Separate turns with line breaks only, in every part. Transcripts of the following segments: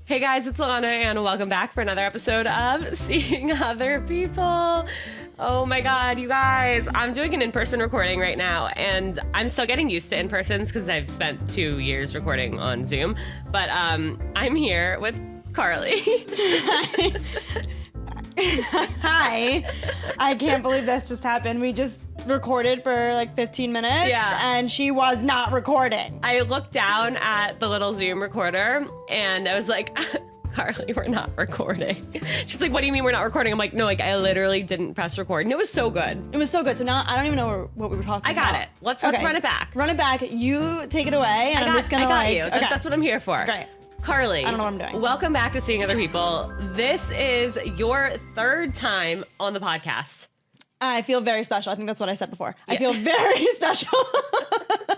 Hey guys, it's Alana and welcome back for another episode of Seeing Other People. Oh my God, you guys, I'm doing an in-person recording right now and I'm still getting used to in-persons because I've spent 2 years recording on Zoom, but I'm here with Carly.
Hi. I can't believe this just happened. We just recorded for like 15 minutes and she was not recording.
I looked down at the little Zoom recorder and I was like, Carly, we're not recording. She's like, what do you mean we're not recording? I'm like, no, like I literally didn't press record and it was so good.
It was so good. So now I don't even know what we were talking about.
I got it. Let's run it back.
Run it back. You take it away and I'm just gonna
you. Okay. That's what I'm here for.
Great.
Carly,
I don't know what I'm doing.
Welcome back to Seeing Other People. This is your third time on the podcast.
I feel very special. I think that's what I said before. I feel very special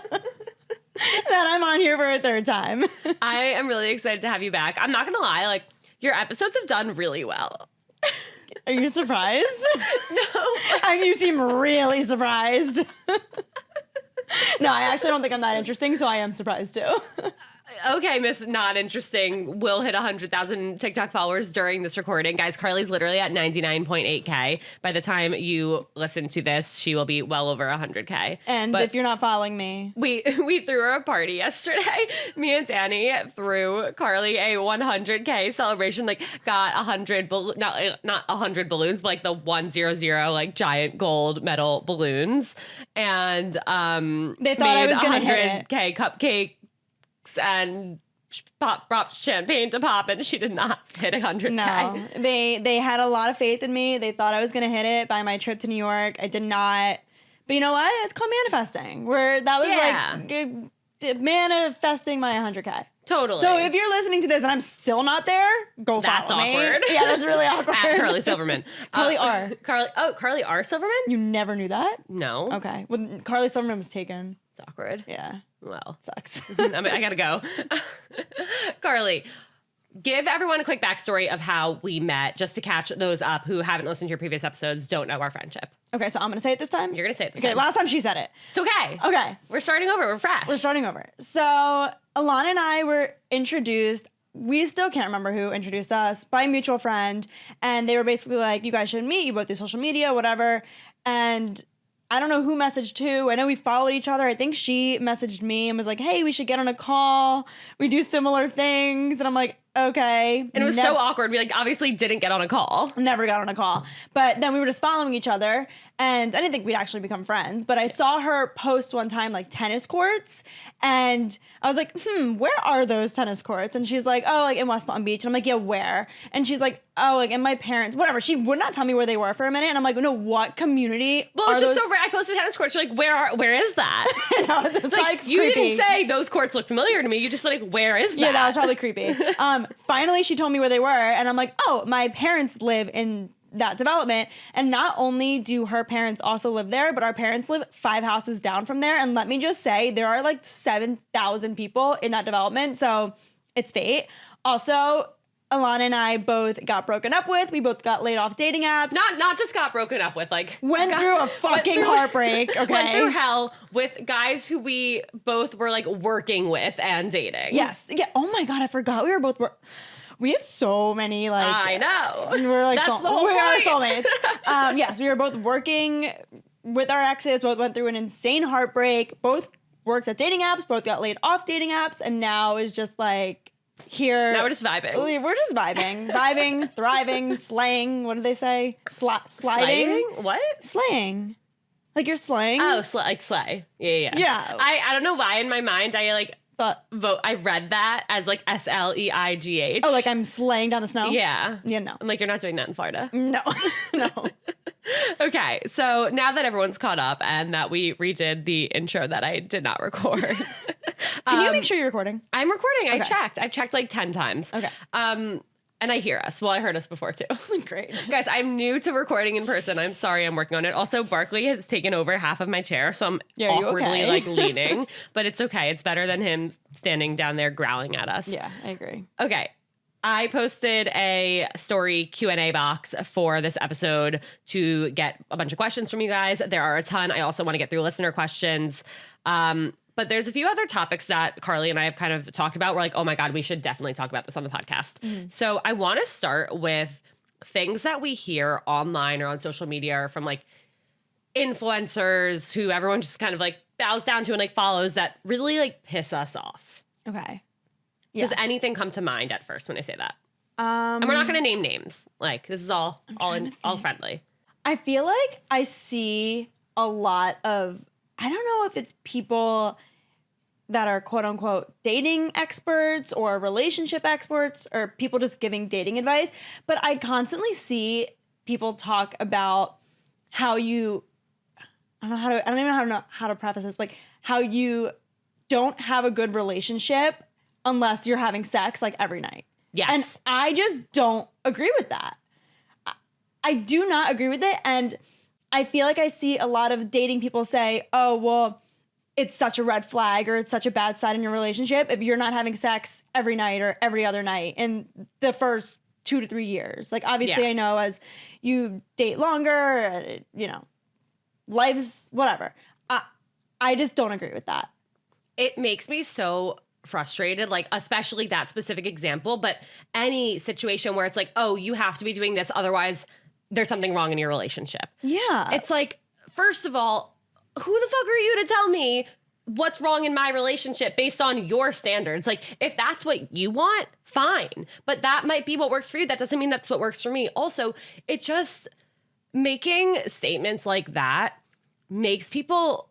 that I'm on here for a third time.
I am really excited to have you back. I'm not going to lie, like, your episodes have done really well.
Are you surprised?
No.
You seem really surprised. No, I actually don't think I'm that interesting, so I am surprised too.
Okay, Miss Not Interesting will hit 100,000 TikTok followers during this recording. Guys, Carly's literally at 99.8K. By the time you listen to this, she will be well over 100K.
And if you're not following me.
We threw her a party yesterday. Me and Danny threw Carly a 100K celebration, like got 100, not 100 balloons, but like the 100, like giant gold medal balloons. And
they thought I was going to hit it.
100K cupcake. And brought champagne to pop, and she did not hit 100K.
No, they had a lot of faith in me. They thought I was gonna hit it by my trip to New York. I did not. But you know what? It's called manifesting. Where that was like manifesting my 100K.
Totally.
So if you're listening to this and I'm still not there, go
that's
follow me.
Awkward.
Yeah, that's really awkward.
At Carly Silverman.
Carly R.
Carly R. Silverman?
You never knew that?
No.
Okay. Well, Carly Silverman was taken.
It's awkward.
Yeah.
Well,
sucks.
I gotta go. Carly, give everyone a quick backstory of how we met, just to catch those up who haven't listened to your previous episodes, don't know our friendship.
Okay, so I'm gonna say it this time?
You're gonna say it this
time. Okay, last time she said it.
It's okay.
Okay.
We're starting over. We're fresh.
We're starting over. So Alana and I were introduced. We still can't remember who introduced us, by a mutual friend. And they were basically like, you guys should meet. You both do social media, whatever. And I don't know who messaged who. I know we followed each other. I think she messaged me and was like, hey, we should get on a call. We do similar things. And I'm like, okay.
And it was so awkward. We like obviously didn't get on a call.
Never got on a call. But then we were just following each other. And I didn't think we'd actually become friends. But I saw her post one time like tennis courts. And I was like, where are those tennis courts? And she's like, oh, like in West Palm Beach. And I'm like, yeah, where? And she's like, oh, like in my parents, whatever. She would not tell me where they were for a minute. And I'm like, no, what community?
Well, it's just so rare. I posted tennis courts. You're like, where is that?
No, it's
like you
creepy.
didn't say those courts look familiar to me. You just like, where is that?
Yeah, that was probably creepy. Finally, she told me where they were. And I'm like, oh, my parents live in that development. And not only do her parents also live there, but our parents live 5 houses down from there. And let me just say, there are like 7,000 people in that development. So it's fate. Also, Alana and I both got broken up with. We both got laid off dating apps.
Not just got broken up with, like
went through a fucking heartbreak. Okay,
went through hell with guys who we both were like working with and dating.
Yes. Yeah. Oh my God, I forgot we were both. We have so many like.
I know.
We're like
that's the whole point.
We are soulmates. Yes, we were both working with our exes. Both went through an insane heartbreak. Both worked at dating apps. Both got laid off dating apps, and now is just like. Here.
Now we're just vibing.
We're just vibing. Vibing, thriving, slaying. What did they say? Sliding?
Slaying? What?
Slaying. Like you're slaying?
Oh, like slay. Yeah.
Yeah.
I don't know why in my mind I like I read that as like SLEIGH.
Oh, like I'm slaying down the snow?
Yeah.
Yeah, no.
I'm like, you're not doing that in Florida.
No. No.
Okay, so now that everyone's caught up and that we redid the intro that I did not record.
Can you make sure you're recording?
I'm recording.
Okay.
I've checked like 10 times.
Okay.
And I hear us. Well, I heard us before too.
Great.
Guys, I'm new to recording in person. I'm sorry, I'm working on it. Also, Barkley has taken over half of my chair, so I'm awkwardly like leaning. But it's okay. It's better than him standing down there growling at us.
Yeah, I agree.
Okay. I posted a story Q&A box for this episode to get a bunch of questions from you guys. There are a ton. I also want to get through listener questions. But there's a few other topics that Carly and I have kind of talked about. We're like, oh my God, we should definitely talk about this on the podcast. So I want to start with things that we hear online or on social media or from like influencers who everyone just kind of like bows down to and like follows that really like piss us off.
Okay.
Does anything come to mind at first when I say that? And we're not going to name names. Like this is all friendly.
I feel like I see a lot of, I don't know if it's people that are quote unquote dating experts or relationship experts or people just giving dating advice, but I constantly see people talk about how you, I don't even know how to preface this, like how you don't have a good relationship unless you're having sex like every night.
Yes.
And I just don't agree with that. I do not agree with it. And I feel like I see a lot of dating people say, oh, well, it's such a red flag or it's such a bad sign in your relationship if you're not having sex every night or every other night in the first 2 to 3 years. Like, obviously, I know as you date longer, you know, life's whatever. I just don't agree with that.
It makes me so frustrated, like especially that specific example, but any situation where it's like, oh, you have to be doing this, otherwise there's something wrong in your relationship.
Yeah.
It's like, first of all, who the fuck are you to tell me what's wrong in my relationship based on your standards? Like, if that's what you want, fine. But that might be what works for you. That doesn't mean that's what works for me. Also, it just, making statements like that makes people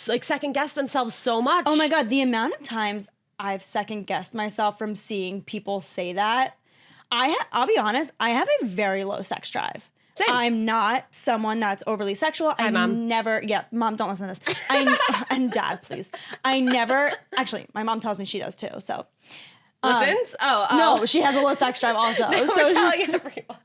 like second guess themselves so much.
Oh my God, the amount of times I've second guessed myself from seeing people say that. I'll be honest, I have a very low sex drive.
Same.
I'm not someone that's overly sexual.
Hi, Mom.
Mom, don't listen to this. And Dad, please. Actually, my mom tells me she does too, so.
Listens?
No, she has a low sex drive also.
No,
so
we're telling everyone.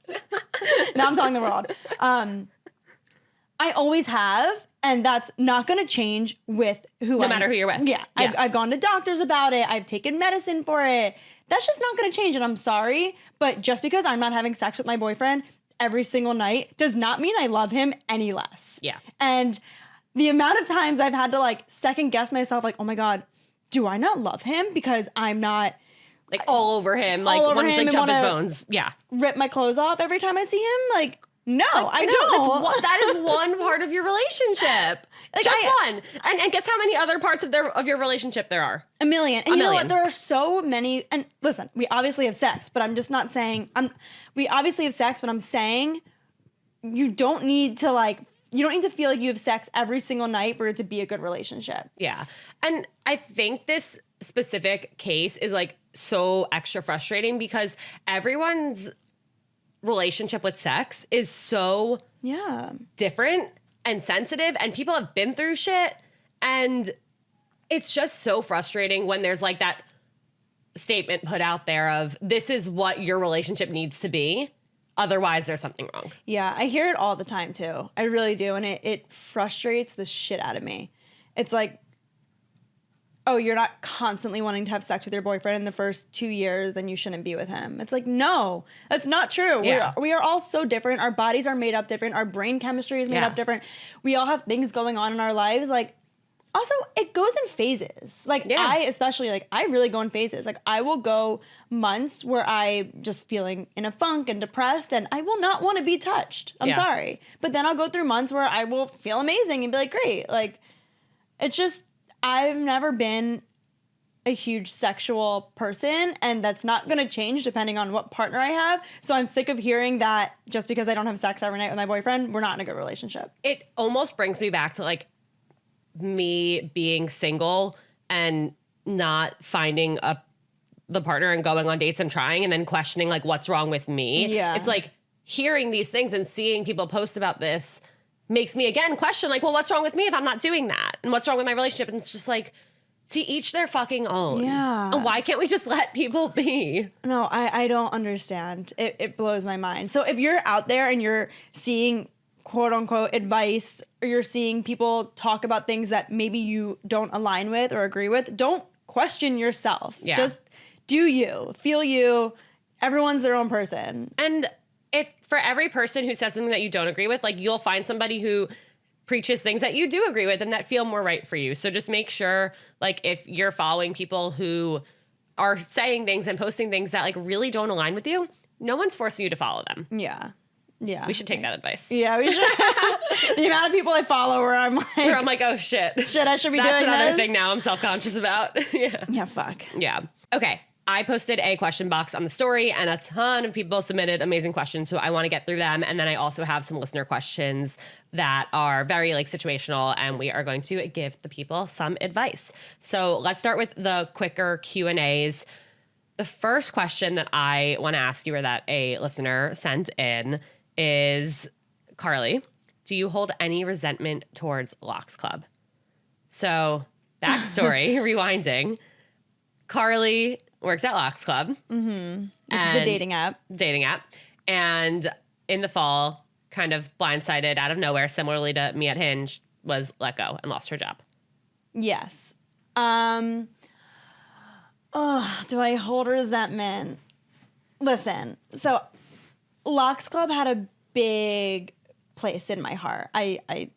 now I'm telling the world. I always have, and that's not going to change with who
No matter who you're with.
Yeah. I've gone to doctors about it. I've taken medicine for it. That's just not going to change, and I'm sorry. But just because I'm not having sex with my boyfriend every single night does not mean I love him any less.
Yeah.
And the amount of times I've had to like second guess myself, like, oh my God, do I not love him because I'm not
like all over him, like
all over
want to
him
like
and
jump his
wanna
bones. Yeah.
rip my clothes off every time I see him? Like, no, I
No,
don't.
that is one part of your relationship.
Like,
Just one. And guess how many other parts of your relationship there are?
A million. And you know
million.
what? There are so many. And listen, we obviously have sex, but I'm just not saying, we obviously have sex, but I'm saying you don't need to feel like you have sex every single night for it to be a good relationship.
Yeah. And I think this specific case is like so extra frustrating because everyone's relationship with sex is so different and sensitive, and people have been through shit, and it's just so frustrating when there's like that statement put out there of this is what your relationship needs to be, otherwise there's something wrong.
Yeah, I hear it all the time too. I really do, and it frustrates the shit out of me. It's like, oh, you're not constantly wanting to have sex with your boyfriend in the first 2 years, then you shouldn't be with him. It's like, no, that's not true.
Yeah.
We are all so different. Our bodies are made up different. Our brain chemistry is made up different. We all have things going on in our lives. Like, also, it goes in phases. Like, I really go in phases. Like, I will go months where I just feeling in a funk and depressed, and I will not want to be touched. I'm sorry. But then I'll go through months where I will feel amazing and be like, great. Like, it's just, I've never been a huge sexual person, and that's not going to change depending on what partner I have. So I'm sick of hearing that just because I don't have sex every night with my boyfriend, we're not in a good relationship.
It almost brings me back to like me being single and not finding the partner and going on dates and trying and then questioning like what's wrong with me.
Yeah.
It's like hearing these things and seeing people post about this makes me again question like, well, what's wrong with me if I'm not doing that? And what's wrong with my relationship? And it's just like, to each their fucking own.
Yeah.
And why can't we just let people be?
No, I don't understand. It blows my mind. So if you're out there and you're seeing quote unquote advice, or you're seeing people talk about things that maybe you don't align with or agree with, don't question yourself.
Yeah.
Just do you, feel you. Everyone's their own person.
And if for every person who says something that you don't agree with, like you'll find somebody who preaches things that you do agree with and that feel more right for you. So just make sure, like, if you're following people who are saying things and posting things that like really don't align with you, no one's forcing you to follow them.
Yeah. Yeah.
We should take that advice.
Yeah, we should. The amount of people I follow where I'm like,
oh shit.
Shit, I should be
That's
doing
another
this.
thing now I'm self-conscious about. Yeah.
Yeah, fuck.
Yeah. Okay. I posted a question box on the story and a ton of people submitted amazing questions. So I want to get through them. And then I also have some listener questions that are very like situational and we are going to give the people some advice. So let's start with the quicker Q&As. The first question that I want to ask you or that a listener sent in is, Carly, do you hold any resentment towards Locks Club? So backstory, rewinding, Carly worked at Locks Club.
Mm-hmm. Which is a dating app.
And in the fall, kind of blindsided out of nowhere, similarly to me at Hinge, was let go and lost her job.
Yes. Do I hold resentment? Listen, so Locks Club had a big place in my heart. I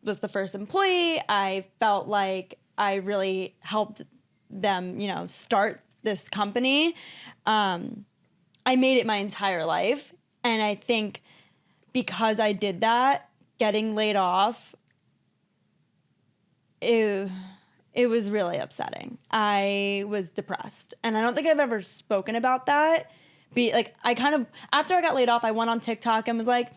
was the first employee. I felt like I really helped them, start this company. I made it my entire life. And I think because I did that, getting laid off, it was really upsetting. I was depressed. And I don't think I've ever spoken about that. After I got laid off, I went on TikTok and was like,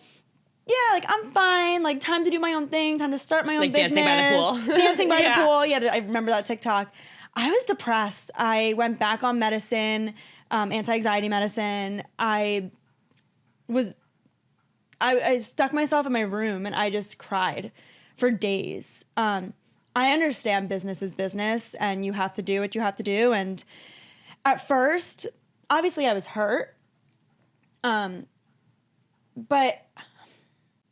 yeah, like, I'm fine. Like, time to do my own thing. Time to start my own business.
Dancing by the pool.
Dancing by the pool. Yeah, I remember that TikTok. I was depressed. I went back on medicine, anti-anxiety medicine. I stuck myself in my room and I just cried for days. I understand business is business and you have to do what you have to do. And at first, obviously I was hurt. But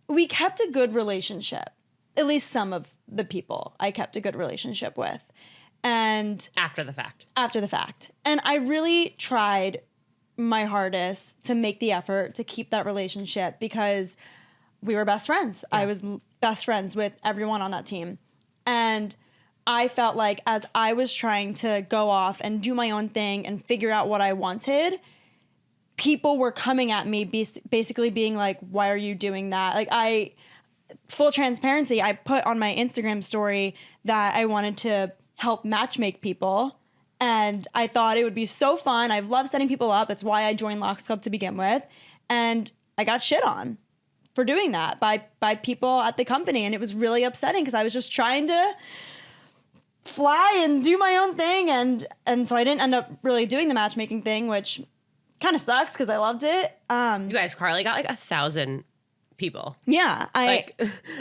we kept a good relationship. At least some of the people I kept a good relationship with. And
after the fact.
And I really tried my hardest to make the effort to keep that relationship because we were best friends. Yeah. I was best friends with everyone on that team. And I felt like as I was trying to go off and do my own thing and figure out what I wanted, people were coming at me basically being like, why are you doing that? Like, full transparency, I put on my Instagram story that I wanted to help matchmake people. And I thought it would be so fun. I love setting people up. That's why I joined Locks Club to begin with. And I got shit on for doing that by people at the company. And it was really upsetting because I was just trying to fly and do my own thing. And so I didn't end up really doing the matchmaking thing, which kind of sucks because I loved it.
You guys, Carly got like 1,000 people.
Yeah.
I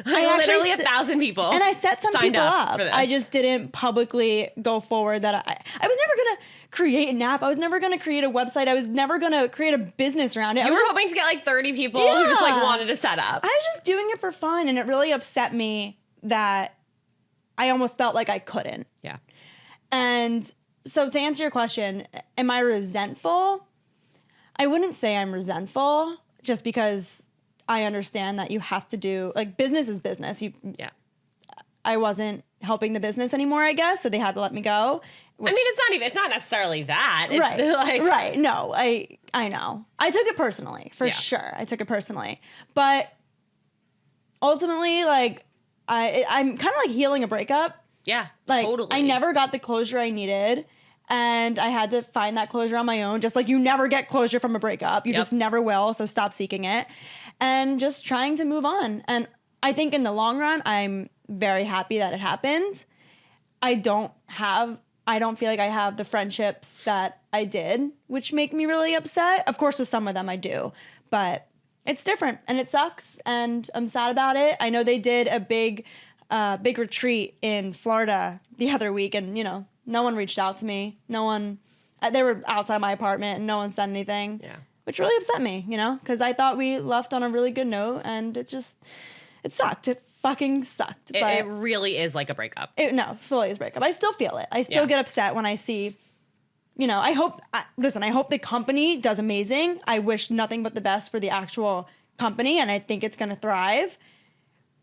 literally 1,000 people.
And I set some people up. I just didn't publicly go forward that I was never going to create an app. I was never going to create a website. I was never going to create a business around it.
You were hoping to get like 30 people who just like wanted to set up.
I was just doing it for fun. And it really upset me that I almost felt like I couldn't.
Yeah.
And so to answer your question, am I resentful? I wouldn't say I'm resentful just because I understand that you have to do, like, business is business. I wasn't helping the business anymore, I guess, so they had to let me go.
I mean, it's not necessarily that.
Right. No, I know. I took it personally, for sure. I took it personally. But ultimately, like, I'm kind of like healing a breakup.
Yeah,
like,
totally.
I never got the closure I needed. And I had to find that closure on my own. Just like you never get closure from a breakup. You just never will. So stop seeking it. And just trying to move on. And I think in the long run, I'm very happy that it happened. I don't feel like I have the friendships that I did, which make me really upset. Of course, with some of them I do. But it's different. And it sucks. And I'm sad about it. I know they did a big retreat in Florida the other week. And, no one reached out to me. No one, they were outside my apartment and no one said anything.
Yeah.
Which really upset me, because I thought we left on a really good note and it sucked. It fucking sucked.
It really is like a breakup.
Fully is a breakup. I still feel it. I still get upset when I see, I hope the company does amazing. I wish nothing but the best for the actual company and I think it's going to thrive.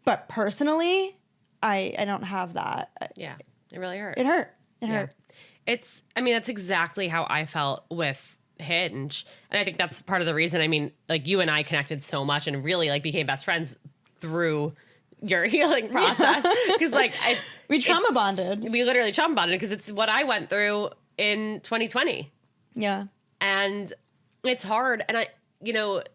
But personally, I don't have that.
Yeah, it really hurt.
It hurt. It
Yeah.
hurt.
That's exactly how I felt with Hinge. And I think that's part of the reason, like you and I connected so much and really like became best friends through your healing process. Because
We trauma bonded.
we literally trauma bonded because it's what I went through in 2020.
Yeah.
And it's hard. And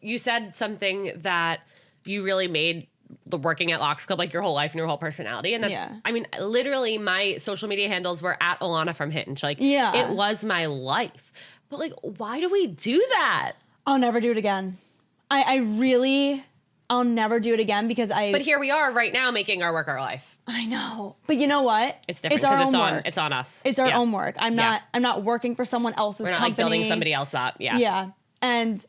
you said something that you really made the working at Locks Club like your whole life and your whole personality. And that's, literally my social media handles were at Alana from Hinge. It was my life. But why do we do that?
I'll never do it again. I'll never do it again because
But here we are right now making our work our life.
I know. But you know what?
It's different
It's our
because
own work.
It's on us.
It's our own work. I'm not working for someone else's
We're not
company.
building somebody else up. Yeah.
Yeah. And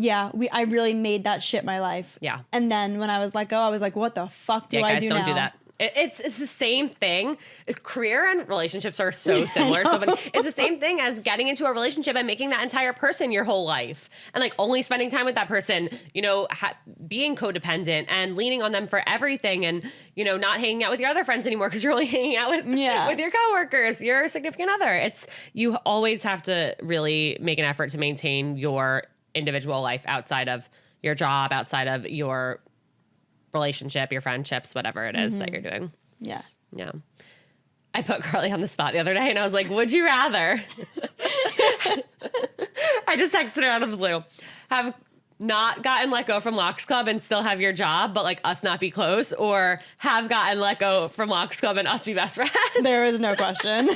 I really made that shit my life.
Yeah.
And then when I was let go, I was like, what the fuck do I
guys,
do
don't
now?
do that. It's the same thing. Career and relationships are so similar. It's so funny. It's the same thing as getting into a relationship and making that entire person your whole life. And only spending time with that person, being codependent and leaning on them for everything and, not hanging out with your other friends anymore because you're only hanging out with your coworkers, your significant other. You always have to really make an effort to maintain your individual life outside of your job, outside of your relationship, your friendships, whatever it is that you're doing.
Yeah.
Yeah. I put Carly on the spot the other day and I was like, would you rather? I just texted her out of the blue. Have not gotten let go from Locks Club and still have your job, but us not be close, or have gotten let go from Locks Club and us be best friends?
There is no question.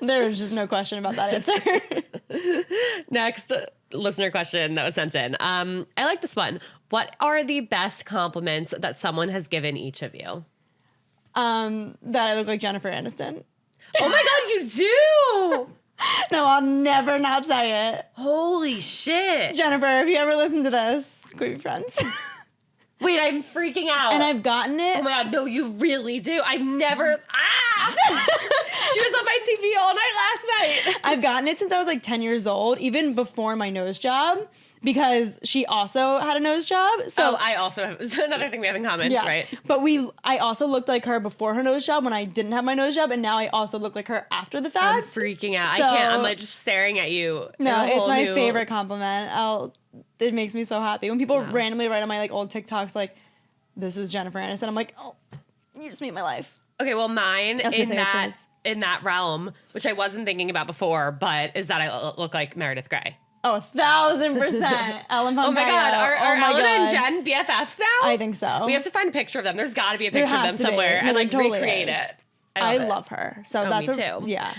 There is just no question about that answer.
Next listener question that was sent in. I like this one. What are the best compliments that someone has given each of you?
That I look like Jennifer Aniston.
Oh my God, you do!
No, I'll never not say it.
Holy shit.
Jennifer, if you ever listen to this, could we be friends?
Wait, I'm freaking out.
And I've gotten it.
Oh my God, no, you really do. I've never, She was on my TV all night last night.
I've gotten it since I was 10 years old, even before my nose job, because she also had a nose job. So
I also have, it's another thing we have in common, right?
But I also looked like her before her nose job when I didn't have my nose job, and now I also look like her after the fact.
I'm freaking out.
So,
I can't, I'm just staring at you.
No, it's my favorite compliment. It makes me so happy. When people randomly write on my old TikToks this is Jennifer Aniston, I'm like, oh, you just made my life.
Okay, well mine in that realm, which I wasn't thinking about before, but is that I look like Meredith Grey.
Oh, 1,000%. Ellen Pompeo.
Oh my God. Are Ellen and Jen BFFs now?
I think so.
We have to find a picture of them. There's got to be a picture of them
to
somewhere and
totally
recreate
is.
it.
I love her. So that's
me too.
Yeah.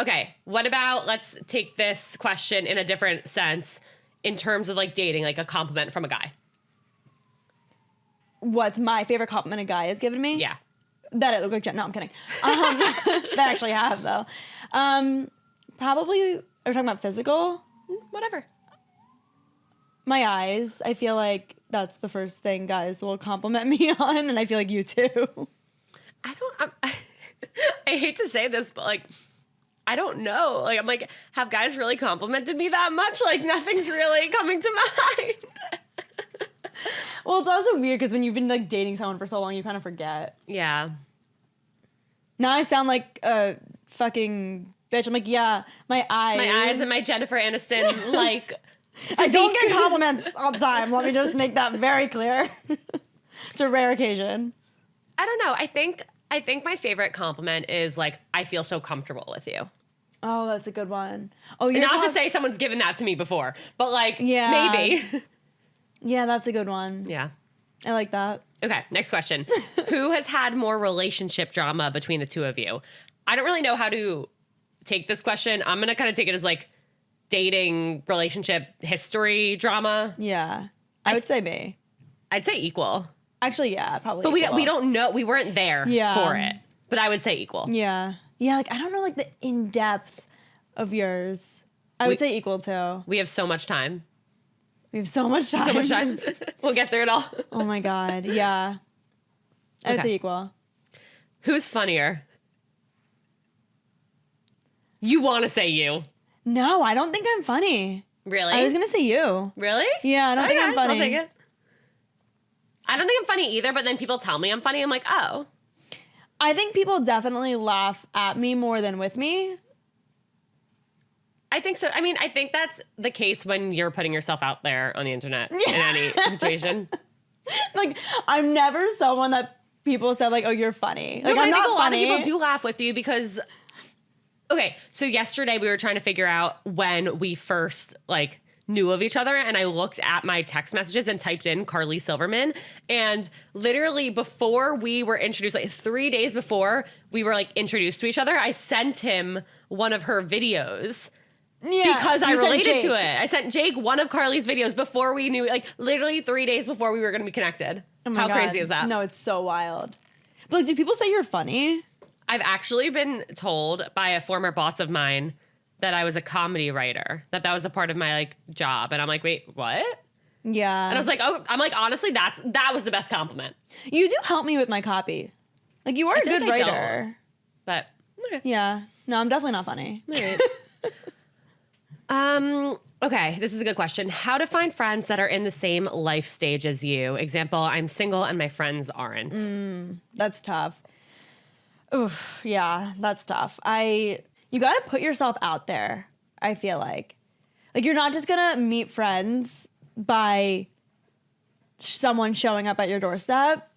Okay. What about, let's take this question in a different sense in terms of dating, a compliment from a guy. What's
my favorite compliment a guy has given me?
Yeah.
That I look like Jen. No, I'm kidding. That actually have though. Probably, are we talking about physical?
Whatever.
My eyes. I feel like that's the first thing guys will compliment me on, and I feel like you too.
I hate to say this, but I don't know. I'm have guys really complimented me that much? Nothing's really coming to mind.
Well, it's also weird because when you've been dating someone for so long, you kind of forget.
Yeah.
Now I sound like a fucking bitch. I'm like, yeah, my eyes.
My eyes and my Jennifer Aniston,
I don't get compliments all the time. Let me just make that very clear. It's a rare occasion.
I don't know. I think my favorite compliment is I feel so comfortable with you.
Oh, that's a good one. Oh, you're
not to say someone's given that to me before, but
yeah.
maybe.
Yeah, that's a good one.
Yeah.
I like that.
Okay, next question. Who has had more relationship drama between the two of you? I don't really know how to take this question. I'm going to kind of take it as dating, relationship, history drama.
Yeah. I would say me.
I'd say equal.
Actually, yeah, probably
But
equal.
we don't know. We weren't there for it. But I would say equal.
Yeah. Yeah, I don't know the in-depth of yours. I would say equal too.
We have so much time.
We have so much time.
So much time. We'll get through it all.
Oh my God. Yeah. I would say equal.
Who's funnier? You want to say you.
No, I don't think I'm funny.
Really?
I was going to say you.
Really?
Yeah, I don't think I'm funny.
I'll take it. I don't think I'm funny either, but then people tell me I'm funny. I'm like, oh.
I think people definitely laugh at me more than with me.
I think so. I mean, I think that's the case when you're putting yourself out there on the internet in any situation.
Like, I'm never someone that people said, like, oh, you're funny. Like,
No,
I'm
I think
not
a lot
funny.
of people do laugh with you because, okay, so yesterday we were trying to figure out when we first, like, knew of each other, and I looked at my text messages and typed in Carly Silverman, and literally before we were introduced, like 3 days before we were like introduced to each other, I sent him one of her videos.
Yeah,
Because I
you sent
related to
Jake.
it. I sent Jake one of Carly's videos before we knew, like literally 3 days before we were going to be connected.
Oh my
How
God.
crazy is that?
No, it's so wild. But like, do people say you're funny?
I've actually been told by a former boss of mine that I was a comedy writer, that was a part of my like job. And I'm like, wait, what?
Yeah.
And I was like, oh, I'm like, honestly, that was the best compliment.
You do help me with my copy. Like, you are a
feel
good
like I
writer.
But okay.
Yeah. No, I'm definitely not funny.
All right. Okay, this is a good question. How to find friends that are in the same life stage as you? Example, I'm single and my friends aren't.
That's tough. Oof, yeah, that's tough. You got to put yourself out there, I feel like. Like, you're not just going to meet friends by someone showing up at your doorstep.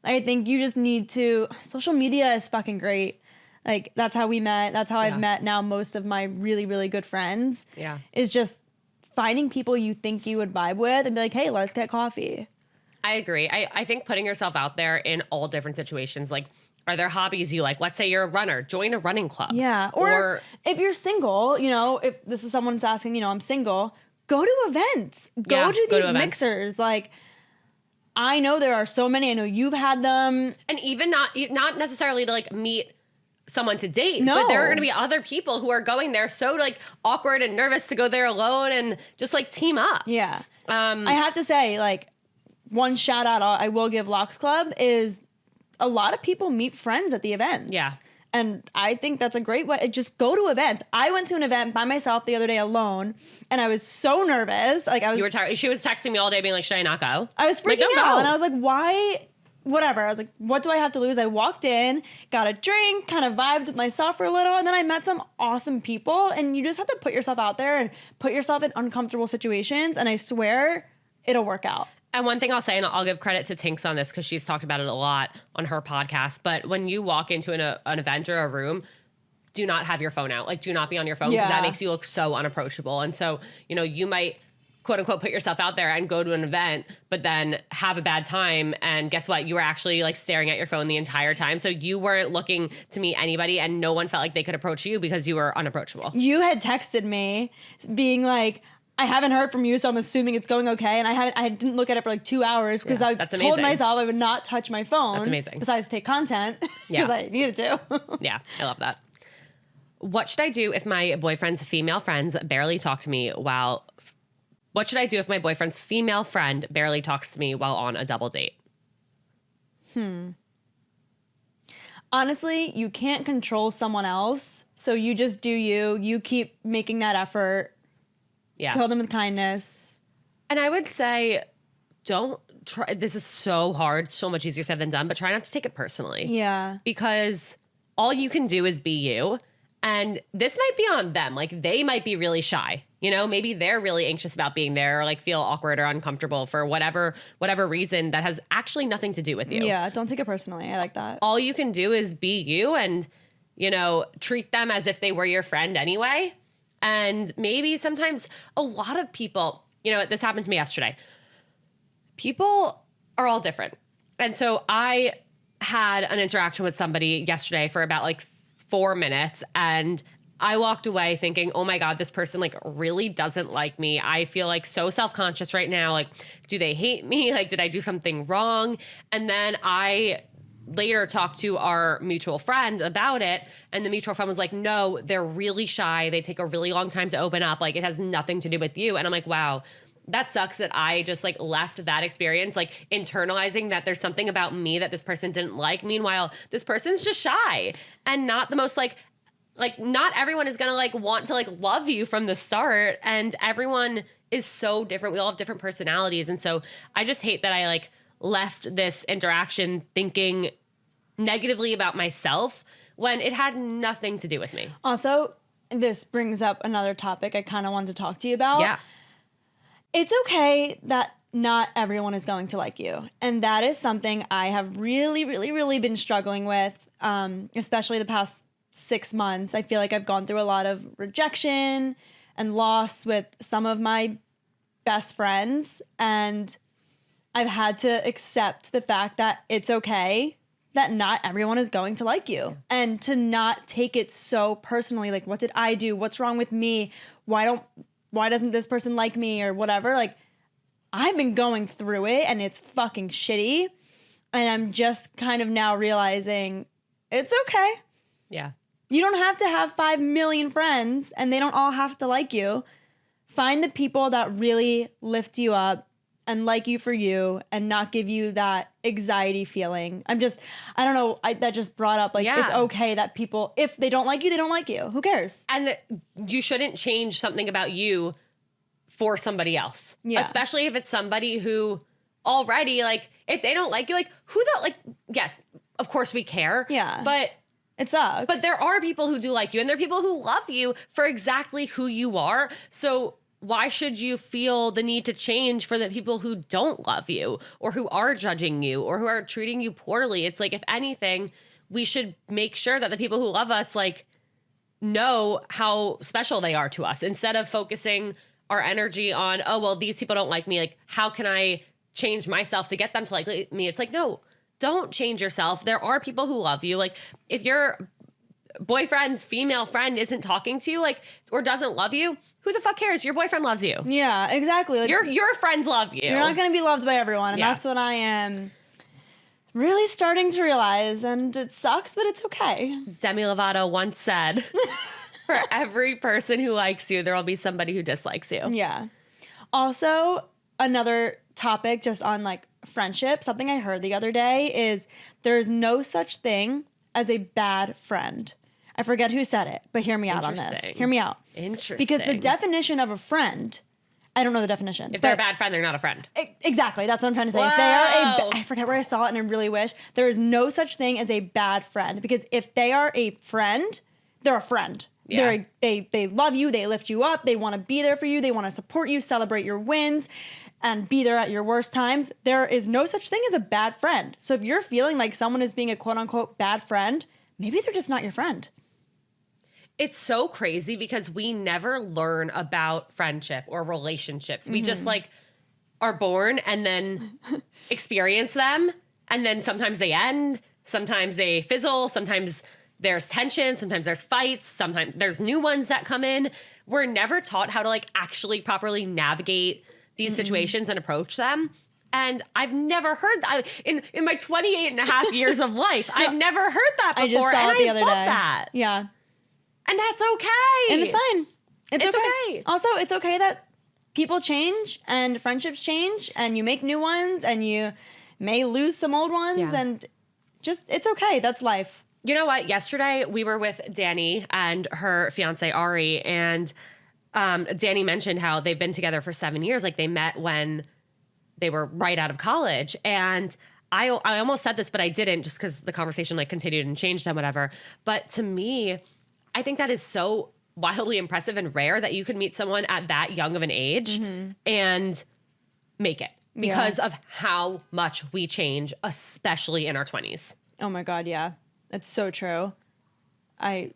I think you just need to, social media is fucking great. Like, that's how we met. That's how I've met now most of my really, really good friends.
Yeah.
Is just finding people you think you would vibe with and be like, hey, let's get coffee.
I agree. I think putting yourself out there in all different situations, like, are there hobbies you like? Let's say you're a runner, join a running club.
Yeah. Or if you're single, you know, if this is someone's asking, you know, I'm single, go to events. Go to these mixers. Like, I know there are so many. I know you've had them.
And even not necessarily to like meet someone to date,
No.
but there are going to be other people who are going there so like awkward and nervous to go there alone and just like team up.
Yeah. I have to say, like, one shout out I will give Locks Club is a lot of people meet friends at the events.
Yeah.
And I think that's a great way. Just go to events. I went to an event by myself the other day alone, and I was so nervous. Like,
You were tired. She was texting me all day being like, should I not go?
I was freaking
Like, no,
out,
go.
and I was like, why? Whatever. I was like, what do I have to lose? I walked in, got a drink, kind of vibed with myself for a little, and then I met some awesome people. And you just have to put yourself out there and put yourself in uncomfortable situations, and I swear it'll work out.
And one thing I'll say, and I'll give credit to Tinks on this because she's talked about it a lot on her podcast, but when you walk into an event or a room, do not have your phone out. Like, do not be on your phone because that makes you look so unapproachable. And so, you know, you might, quote unquote, put yourself out there and go to an event, but then have a bad time. And guess what? You were actually like staring at your phone the entire time. So you weren't looking to meet anybody and no one felt like they could approach you because you were unapproachable.
You had texted me being like, I haven't heard from you, so I'm assuming it's going okay. And I didn't look at it for like 2 hours because I
that's
told
amazing.
myself I would not touch my phone.
That's amazing.
Besides take content because I needed to.
Yeah, I love that. What should I do if my boyfriend's female friends barely talk to me while... What should I do if my boyfriend's female friend barely talks to me while on a double date?
Honestly, you can't control someone else. So you just do you. You keep making that effort.
Yeah.
Kill them with kindness.
And I would say, don't try. This is so hard, so much easier said than done, but try not to take it personally.
Yeah.
Because all you can do is be you. And this might be on them. Like, they might be really shy. You know, maybe they're really anxious about being there or like feel awkward or uncomfortable for whatever reason that has actually nothing to do with you.
Yeah, don't take it personally. I like that.
All you can do is be you and, you know, treat them as if they were your friend anyway. And maybe sometimes a lot of people, you know, this happened to me yesterday. People are all different. And so I had an interaction with somebody yesterday for about like 4 minutes and I walked away thinking, oh my God, this person like really doesn't like me. I feel like so self-conscious right now. Like, do they hate me? Like, did I do something wrong? And then I later talked to our mutual friend about it. And the mutual friend was like, no, they're really shy. They take a really long time to open up. Like, it has nothing to do with you. And I'm like, wow, that sucks that I just like left that experience, like internalizing that there's something about me that this person didn't like. Meanwhile, this person's just shy and not the most like not everyone is going to like want to like love you from the start. And everyone is so different. We all have different personalities. And so I just hate that I like left this interaction thinking negatively about myself when it had nothing to do with me.
Also, this brings up another topic I kind of wanted to talk to you about.
Yeah.
It's okay that not everyone is going to like you. And that is something I have really, really, really been struggling with, especially the past 6 months. I feel like I've gone through a lot of rejection and loss with some of my best friends. And I've had to accept the fact that it's okay that not everyone is going to like you, and to not take it so personally. Like, what did I do? What's wrong with me? Why doesn't this person like me or whatever? Like, I've been going through it and it's fucking shitty. And I'm just kind of now realizing it's okay.
Yeah.
You don't have to have 5 million friends and they don't all have to like you. Find the people that really lift you up and like you for you and not give you that anxiety feeling. I don't know, that just brought up, like, it's okay that people, if they don't like you, they don't like you. Who cares?
And you shouldn't change something about you for somebody else.
Yeah.
Especially if it's somebody who already, like, if they don't like you, like, yes, of course we care.
Yeah.
But
it sucks.
But there are people who do like you, and there are people who love you for exactly who you are. So why should you feel the need to change for the people who don't love you or who are judging you or who are treating you poorly? It's like, if anything, we should make sure that the people who love us, like, know how special they are to us, instead of focusing our energy on, oh, well, these people don't like me. Like, how can I change myself to get them to like me? It's like, no, don't change yourself. There are people who love you. Like, if your boyfriend's female friend isn't talking to you, like, or doesn't love you, who the fuck cares? Your boyfriend loves you.
Yeah, exactly. Like,
your friends love you.
You're not going to be loved by everyone. And that's what I am really starting to realize. And it sucks, but it's okay.
Demi Lovato once said, for every person who likes you, there will be somebody who dislikes you.
Yeah. Also, another topic just on, like, friendship, something I heard the other day is there's no such thing as a bad friend. I forget who said it, but hear me out on this. Hear me out.
Interesting.
Because the definition of a friend, I don't know the definition.
If they're a bad friend, they're not a friend.
Exactly. That's what I'm trying to say.
Whoa.
If they are I forget where I saw it and I really wish. There is no such thing as a bad friend, because if they are a friend, they're a friend.
Yeah.
They love you. They lift you up. They want to be there for you. They want to support you, celebrate your wins, and be there at your worst times. There is no such thing as a bad friend. So if you're feeling like someone is being a quote unquote bad friend, maybe they're just not your friend.
It's so crazy because we never learn about friendship or relationships. We just, like, are born and then experience them. And then sometimes they end. Sometimes they fizzle. Sometimes there's tension. Sometimes there's fights. Sometimes there's new ones that come in. We're never taught how to, like, actually properly navigate these situations and approach them. And I've never heard that in my 28 and a half years of life. I've never heard that before.
I just saw it the other day.
That.
Yeah.
And that's okay.
And it's fine. It's
okay.
Also, it's okay that people change and friendships change and you make new ones and you may lose some old ones, and just, it's okay. That's life.
You know what? Yesterday we were with Danny and her fiance Ari, and Danny mentioned how they've been together for 7 years. Like, they met when they were right out of college. And I almost said this, but I didn't, just because the conversation, like, continued and changed and whatever. But to me, I think that is so wildly impressive and rare that you could meet someone at that young of an age and make it, because of how much we change, especially in our 20s.
Oh my God, yeah. That's so true. Like,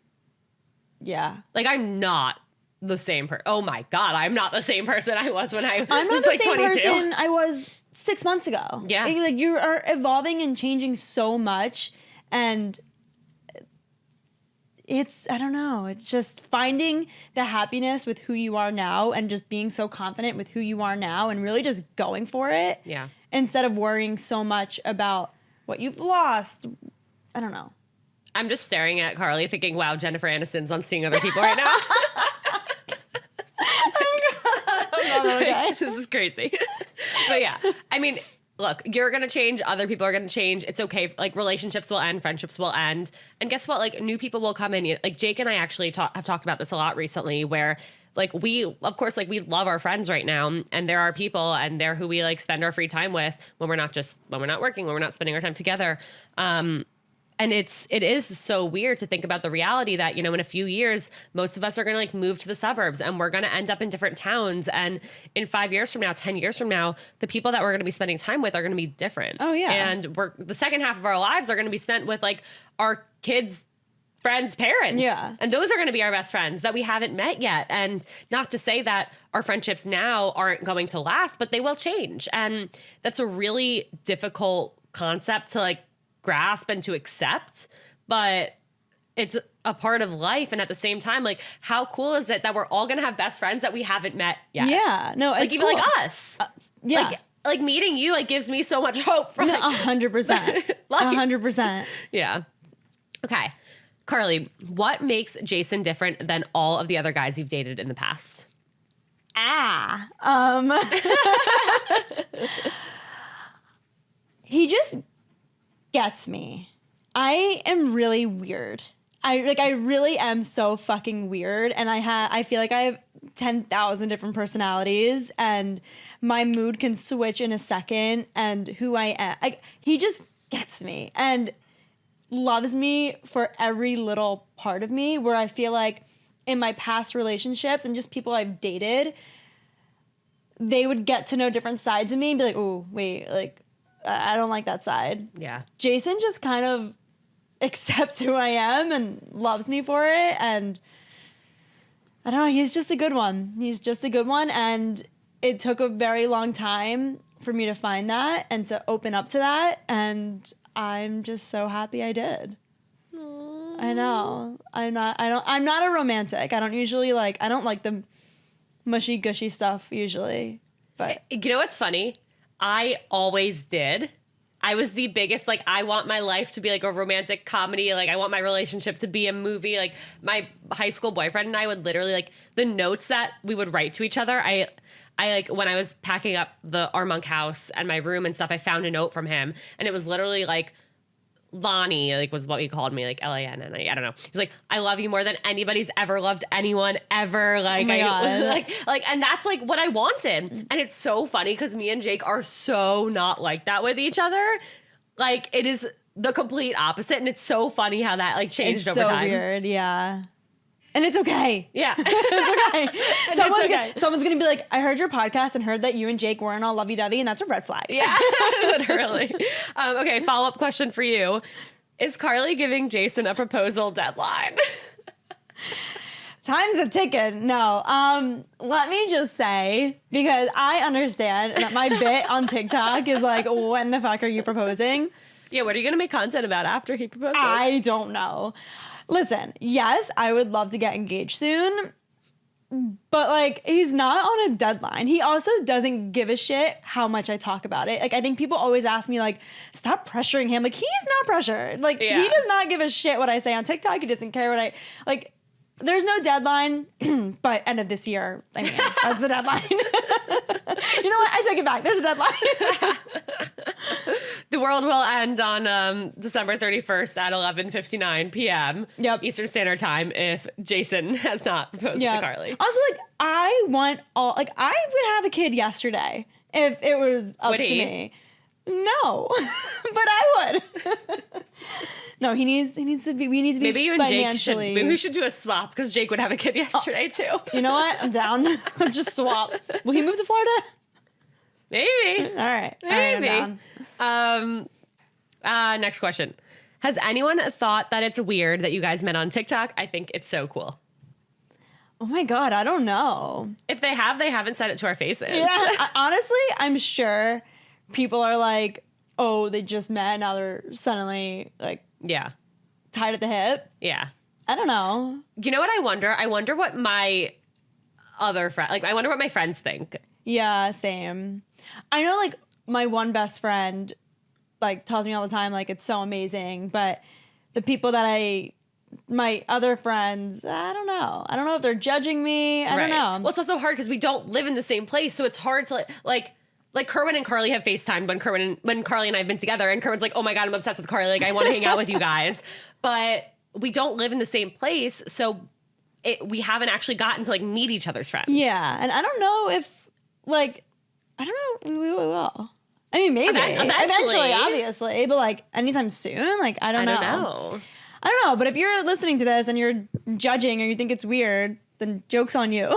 I'm
not the same person. Oh my God, I'm not the same person I was when I was
not the
like
same
22.
person I was 6 months ago.
Yeah.
Like, you are evolving and changing so much, and I don't know, it's just finding the happiness with who you are now and just being so confident with who you are now and really just going for it.
Yeah.
Instead of worrying so much about what you've lost. I don't know.
I'm just staring at Carly thinking, wow, Jennifer Aniston's on Seeing Other People right now.
Okay.
This is crazy. But yeah, I mean, look, you're going to change. Other people are going to change. It's okay. Like, relationships will end. Friendships will end. And guess what? Like, new people will come in. Like, Jake and I actually have talked about this a lot recently, where like we, of course, like we love our friends right now, and there are people and they're who we like spend our free time with when we're not working, when we're not spending our time together. And it is so weird to think about the reality that, in a few years, most of us are going to like move to the suburbs and we're going to end up in different towns. And in 5 years from now, 10 years from now, the people that we're going to be spending time with are going to be different.
Oh, yeah.
And the second half of our lives are going to be spent with like our kids' friends' parents.
Yeah.
And those are going to be our best friends that we haven't met yet. And not to say that our friendships now aren't going to last, but they will change. And that's a really difficult concept to like grasp and to accept, but it's a part of life. And at the same time, like, how cool is it that we're all gonna have best friends that we haven't met yet?
Yeah, no,
like
it's
even
cool.
like us.
Yeah,
like meeting you like gives me so much hope for
100%, 100%.
Yeah. Okay, Carly, what makes Jason different than all of the other guys you've dated in the past?
He just gets me. I am really weird. I really am so fucking weird, and I feel like I have 10,000 different personalities, and my mood can switch in a second, and who I am. He just gets me and loves me for every little part of me, where I feel like in my past relationships and just people I've dated, they would get to know different sides of me and be like, oh, wait, like, I don't like that side.
Yeah.
Jason just kind of accepts who I am and loves me for it. And I don't know, he's just a good one. He's just a good one. And it took a very long time for me to find that and to open up to that. And I'm just so happy I did. Aww. I know. I'm not a romantic. I don't usually I don't like the mushy gushy stuff usually. But
you know what's funny? I always did. I was the biggest, like, I want my life to be like a romantic comedy. Like, I want my relationship to be a movie. Like, my high school boyfriend and I would literally, like, the notes that we would write to each other, I like, when I was packing up our monk house and my room and stuff, I found a note from him. And it was literally like, Lonnie, like, was what he called me, like Lanni. I don't know. He's like, I love you more than anybody's ever loved anyone ever. Like,
oh my God.
like, and that's like what I wanted. And it's so funny because me and Jake are so not like that with each other. Like, it is the complete opposite, and it's so funny how that like changed over time.
It's so weird, yeah. And it's okay.
Yeah.
It's okay. Someone's going to be like, I heard your podcast and heard that you and Jake weren't all lovey-dovey, and that's a red flag.
Yeah, literally. Okay, follow-up question for you. Is Carly giving Jason a proposal deadline?
Time's a ticking. No. Let me just say, because I understand that my bit on TikTok is like, when the fuck are you proposing?
Yeah, what are you going to make content about after he proposes?
I don't know. Listen, yes, I would love to get engaged soon, but like, he's not on a deadline. He also doesn't give a shit how much I talk about it. Like, I think people always ask me like, stop pressuring him. Like, he's not pressured. Like, He does not give a shit what I say on TikTok. He doesn't care what I like. There's no deadline, but end of this year. I mean, that's the deadline. You know what? I take it back. There's a deadline.
The world will end on December 31st at 11:59 p.m.
Yep.
Eastern Standard Time if Jason has not proposed to Carly.
Also, like, I would have a kid yesterday if it was up to me. No, but I would. No, he needs to be. We need to be.
Maybe you and
financially.
Jake should. Maybe we should do a swap because Jake would have a kid yesterday too.
You know what? I'm down. Let's just swap. Will he move to Florida?
Maybe.
All right.
Maybe. Next question. Has anyone thought that it's weird that you guys met on TikTok? I think it's so cool.
Oh my God, I don't know.
If they have, they haven't said it to our faces.
Yeah, honestly, I'm sure people are like, oh, they just met, now they're suddenly like, tied at the hip.
Yeah.
I don't know.
You know what I wonder? I wonder what my other friend, like, I wonder what my friends think.
Yeah, same. I know, like, my one best friend, like, tells me all the time, like, it's so amazing, but the people that my other friends, I don't know. I don't know if they're judging me. I don't know.
Well, it's also hard because we don't live in the same place, so it's hard to, like Kerwin and Carly have FaceTimed when Carly and I have been together, and Kerwin's like, oh my God, I'm obsessed with Carly. Like, I want to hang out with you guys. But we don't live in the same place, so we haven't actually gotten to like meet each other's friends.
Yeah. And I don't know if like, I don't know. We will. I mean, maybe. Eventually, obviously. But like anytime soon, like, I don't know. I don't know. But if you're listening to this and you're judging or you think it's weird, then joke's on you.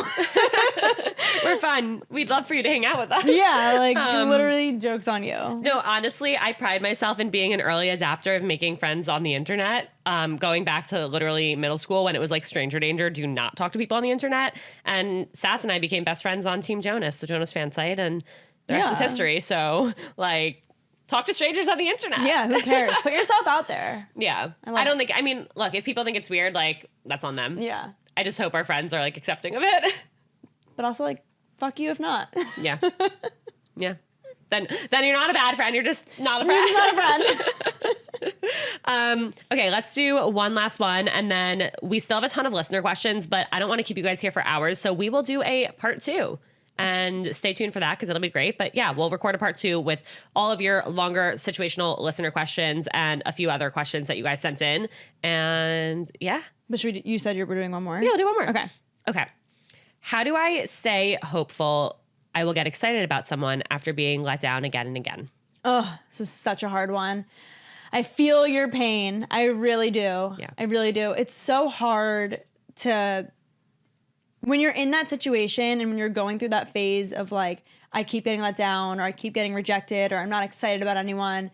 We're fun. We'd love for you to hang out with us.
Yeah, like literally joke's on you.
No, honestly, I pride myself in being an early adapter of making friends on the internet. Going back to literally middle school when it was like stranger danger, do not talk to people on the internet. And Sass and I became best friends on Team Jonas, the Jonas fan site, and the rest is history. So like, talk to strangers on the internet.
Yeah, who cares? Put yourself out there.
Yeah. I mean, look, if people think it's weird, like, that's on them.
Yeah.
I just hope our friends are like accepting of it.
But also like, fuck you if not.
Yeah. Yeah. Then you're not a bad friend. You're just not a friend.
You're just not a friend.
Okay, let's do one last one. And then we still have a ton of listener questions, but I don't want to keep you guys here for hours. So we will do a part 2. And stay tuned for that because it'll be great. But yeah, we'll record a part 2 with all of your longer situational listener questions and a few other questions that you guys sent in. And yeah.
But you said you were doing one more?
Yeah, we'll do one more.
Okay.
How do I stay hopeful I will get excited about someone after being let down again and again?
Oh, this is such a hard one. I feel your pain. I really do.
Yeah.
I really do. It's so hard to, when you're in that situation and when you're going through that phase of like, I keep getting let down or I keep getting rejected or I'm not excited about anyone,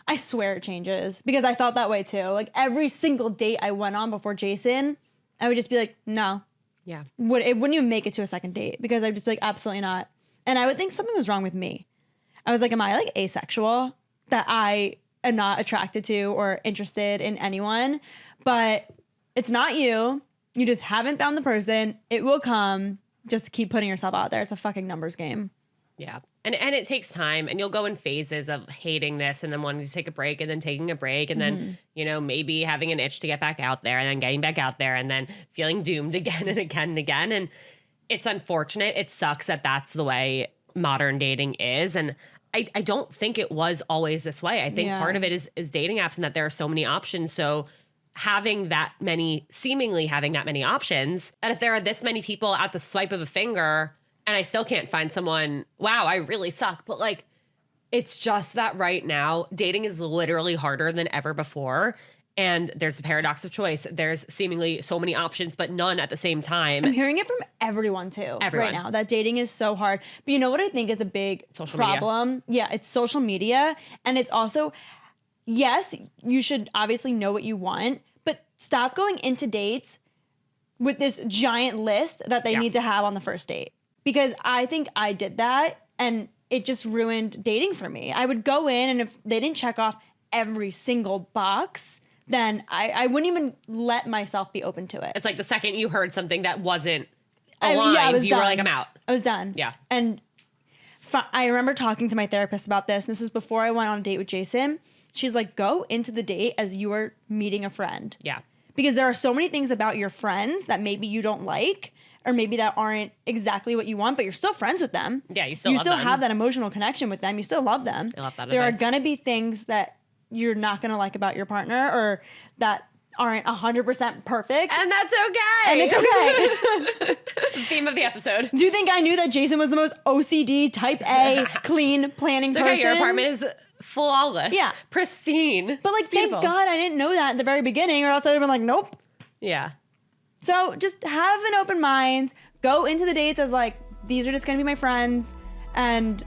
I swear it changes because I felt that way too. Like every single date I went on before Jason, I would just be like, no.
Yeah.
It wouldn't even make it to a second date because I'd just be like, absolutely not. And I would think something was wrong with me. I was like, am I like asexual that I am not attracted to or interested in anyone? But it's not you. You just haven't found the person. It will come. Just keep putting yourself out there. It's a fucking numbers game.
Yeah. And it takes time and you'll go in phases of hating this and then wanting to take a break and then taking a break and then, you know, maybe having an itch to get back out there and then getting back out there and then feeling doomed again and again and again. And it's unfortunate. It sucks that that's the way modern dating is. And I don't think it was always this way. I think part of it is dating apps and that there are so many options. So seemingly having that many options, and if there are this many people at the swipe of a finger and I still can't find someone, wow, I really suck. But like, it's just that right now, dating is literally harder than ever before. And there's the paradox of choice. There's seemingly so many options, but none at the same time.
I'm hearing it from everyone too right now, that dating is so hard. But you know what I think is a big problem? Yeah, it's social media. And it's also, yes, you should obviously know what you want, but stop going into dates with this giant list that they need to have on the first date. Because I think I did that and it just ruined dating for me. I would go in and if they didn't check off every single box, then I wouldn't even let myself be open to it.
It's like the second you heard something that wasn't aligned, you were like, I'm out.
I was done.
Yeah.
And I remember talking to my therapist about this. And this was before I went on a date with Jason. She's like, go into the date as you are meeting a friend.
Yeah.
Because there are so many things about your friends that maybe you don't like or maybe that aren't exactly what you want, but you're still friends with them.
Yeah, you still
have that emotional connection with them. You still love them.
I love that
There
advice.
are going to be things that you're not going to like about your partner or that aren't 100% perfect.
And that's okay.
And it's okay.
Theme of the episode.
Do you think I knew that Jason was the most OCD, type A, clean, planning person?
Okay, your apartment is flawless.
Yeah.
Pristine.
But like, thank God I didn't know that at the very beginning or else I'd have been like, nope.
Yeah.
So just have an open mind. Go into the dates as like, these are just going to be my friends. And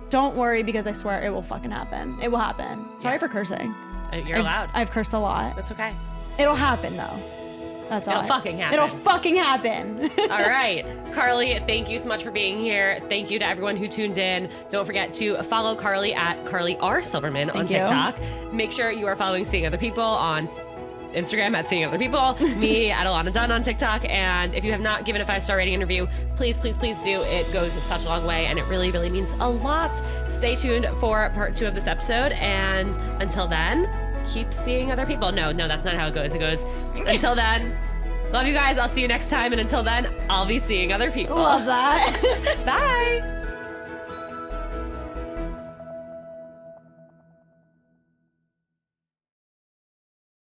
don't worry because I swear it will fucking happen. It will happen. Sorry for cursing.
You're allowed.
I've cursed a lot.
That's okay.
It'll happen though. That's all.
It'll fucking happen.
It'll fucking happen.
All right. Carly, thank you so much for being here. Thank you to everyone who tuned in. Don't forget to follow Carly at Carly R. Silverman on TikTok. Make sure you are following Seeing Other People on Instagram at Seeing Other People, me at Alana Dunn on TikTok. And if you have not given a 5-star rating and review, please, please, please do. It goes such a long way and it really, really means a lot. Stay tuned for part 2 of this episode. And until then, keep seeing other people. No, that's not how it goes. It goes, until then, love you guys. I'll see you next time. And until then, I'll be seeing other people.
Love that.
Bye.